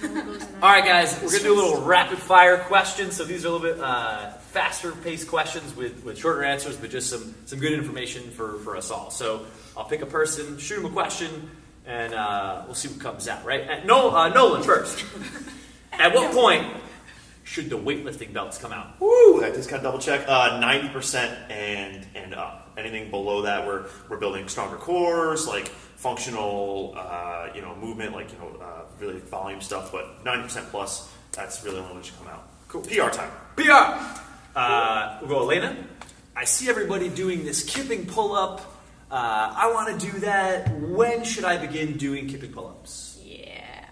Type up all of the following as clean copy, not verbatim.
All right, guys, we're gonna do a little rapid fire questions. So these are a little bit faster paced questions with shorter answers, but just some good information for us all. So I'll pick a person, shoot them a question, and we'll see what comes out. Right? Nolan first. At what point should the weightlifting belts come out? Woo! I just got to double check. 90% and up. Anything below that, we're building stronger cores, like functional, movement, really volume stuff. But 90% plus, that's really only when it should come out. Cool. PR time. PR. We'll go Elena. I see everybody doing this kipping pull-up. I want to do that. When should I begin doing kipping pull-ups? Yeah.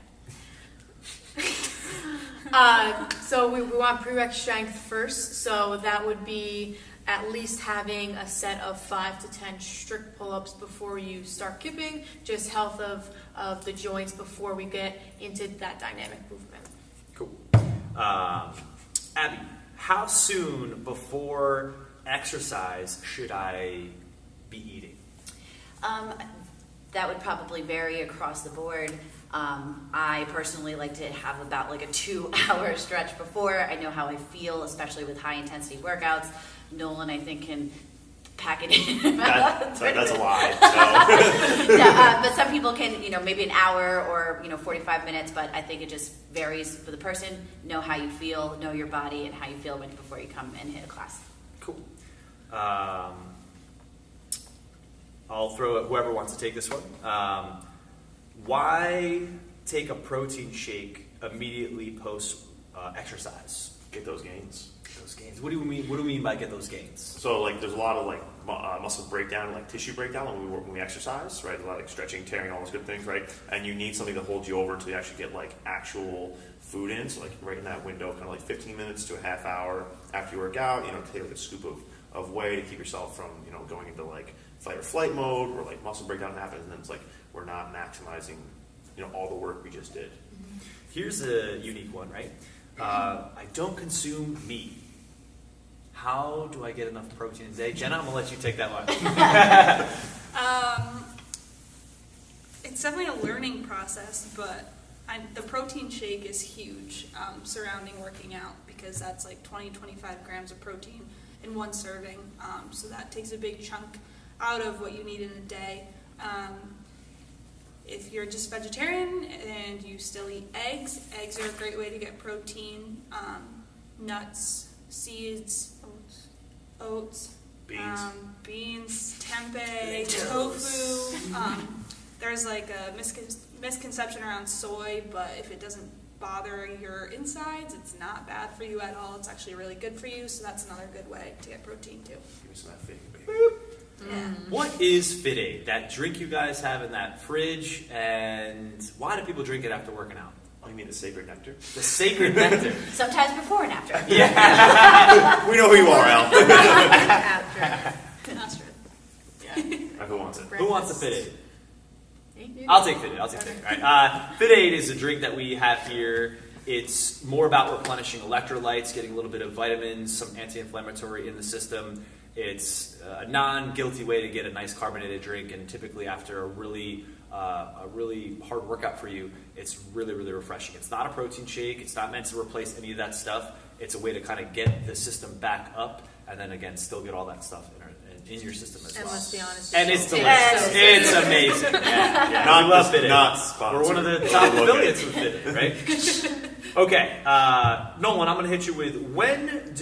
So we want prereq strength first. So that would be at least having a set of 5 to 10 strict pull-ups before you start kipping. Just health of the joints before we get into that dynamic movement. Cool. Abby, how soon before exercise should I be eating? That would probably vary across the board. I personally like to have about like a 2-hour stretch before. I know how I feel, especially with high intensity workouts. Nolan, I think, can pack it in. That's a lie. No. But some people can, maybe an hour or 45 minutes. But I think it just varies for the person. Know how you feel, know your body, and how you feel before you come and hit a class. Cool. I'll throw it, whoever wants to take this one. Why take a protein shake immediately post exercise? Get those gains. Those gains. What do you mean? What do we mean by get those gains? So there's a lot of muscle breakdown, tissue breakdown when we exercise, right? A lot of stretching, tearing, all those good things, right? And you need something to hold you over until you actually get actual food in. So right in that window, kind of 15 minutes to a half hour after you work out, take a scoop of whey to keep yourself from going into fight or flight mode, where muscle breakdown happens, and then it's we're not maximizing all the work we just did. Here's a unique one, right? I don't consume meat. How do I get enough protein a day? Jenna, I'm gonna let you take that one. It's definitely a learning process, but the protein shake is huge surrounding working out, because that's 20-25 grams of protein in one serving. So that takes a big chunk out of what you need in a day. If you're just vegetarian and you still eat eggs are a great way to get protein. Nuts, seeds, oats, beans, tempeh, tofu. There's a misconception around soy, but if it doesn't bother your insides, it's not bad for you at all. It's actually really good for you, so that's another good way to get protein too. Give me some of that fake, baby. Yeah. What is Fit Aid? That drink you guys have in that fridge, and why do people drink it after working out? Oh, you mean the sacred nectar? The sacred nectar. Sometimes before and after. Yeah. We know who you are, Al. After. That's true. Yeah. Who wants it? Who wants the Fit Aid? I'll take Fit Aid. All right. Fit Aid is a drink that we have here. It's more about replenishing electrolytes, getting a little bit of vitamins, some anti-inflammatory in the system. It's a non-guilty way to get a nice carbonated drink, and typically after a really hard workout for you, it's really, really refreshing. It's not a protein shake. It's not meant to replace any of that stuff. It's a way to kind of get the system back up, and then again, still get all that stuff in your system as well. And let's be honest. And it's delicious. It's amazing. Yeah. Not we love Fit Aid. not sponsored. We're one of the top affiliates with Fit Aid, right? Okay, Nolan, I'm going to hit you with when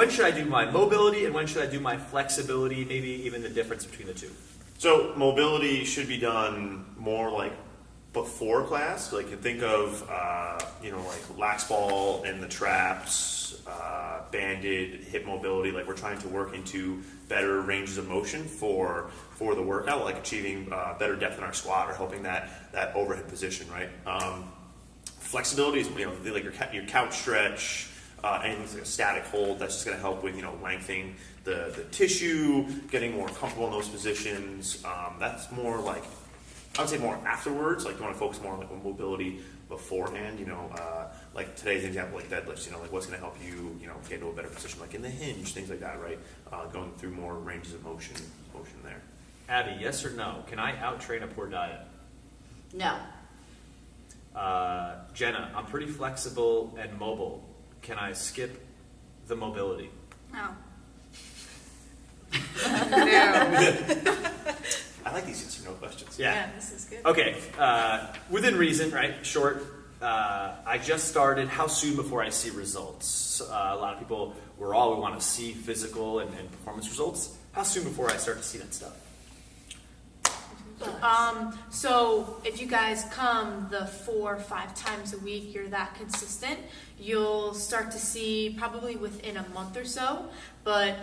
should I do my mobility and when should I do my flexibility? Maybe even the difference between the two. So mobility should be done more before class. So you think of lax ball and the traps, banded hip mobility. We're trying to work into better ranges of motion for the workout, achieving better depth in our squat or helping that overhead position, right? Flexibility is your couch stretch, anything like a static hold. That's just going to help with lengthening the tissue, getting more comfortable in those positions. That's more I would say more afterwards. You want to focus more on mobility beforehand. Today's example, deadlifts. What's going to help you get into a better position, in the hinge, things like that, right? Going through more ranges of motion there. Abby, yes or no? Can I out-train a poor diet? No. Jenna, I'm pretty flexible and mobile. Can I skip the mobility? No. I like these yes or no questions. Yeah. This is good. Okay, within reason, right? Short. I just started. How soon before I see results? A lot of people, we want to see physical and performance results. How soon before I start to see that stuff? So if you guys come the 4 or 5 times a week, you're that consistent, you'll start to see probably within a month or so, but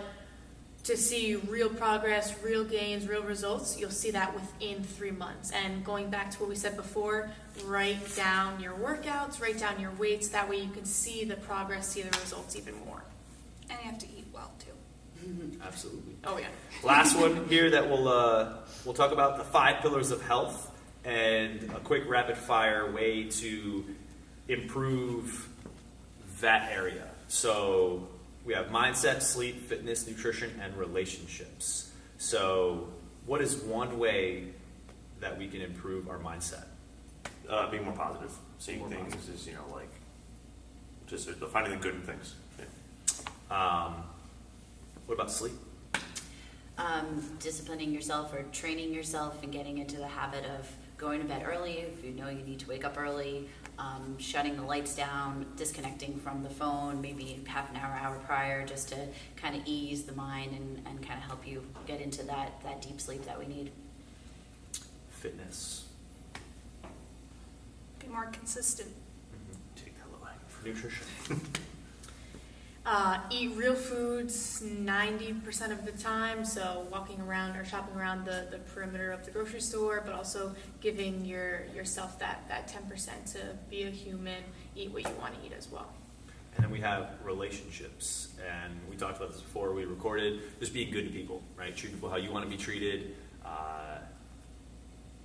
to see real progress, real gains, real results, you'll see that within 3 months. And going back to what we said before, write down your workouts, write down your weights, that way you can see the progress, see the results even more. And you have to eat well too. Absolutely. Oh yeah. Last one here that we'll talk about, the 5 pillars of health, and a quick rapid fire way to improve that area. So we have mindset, sleep, fitness, nutrition, and relationships. So what is one way that we can improve our mindset? Being more positive. Seeing More things positive. is, like, just finding the good in things. Yeah. What about sleep? Disciplining yourself or training yourself and getting into the habit of going to bed early if you know you need to wake up early, shutting the lights down, disconnecting from the phone maybe half an hour prior, just to kind of ease the mind and kind of help you get into that deep sleep that we need. Fitness. Be more consistent. Take that low hanging fruit. Nutrition. Eat real foods 90% of the time, so walking around or shopping around the perimeter of the grocery store, but also giving yourself that 10% to be a human, eat what you want to eat as well. And then we have relationships, and we talked about this before we recorded, just being good to people, right? Treat people how you want to be treated,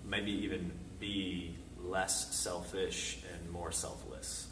maybe even be less selfish and more selfless.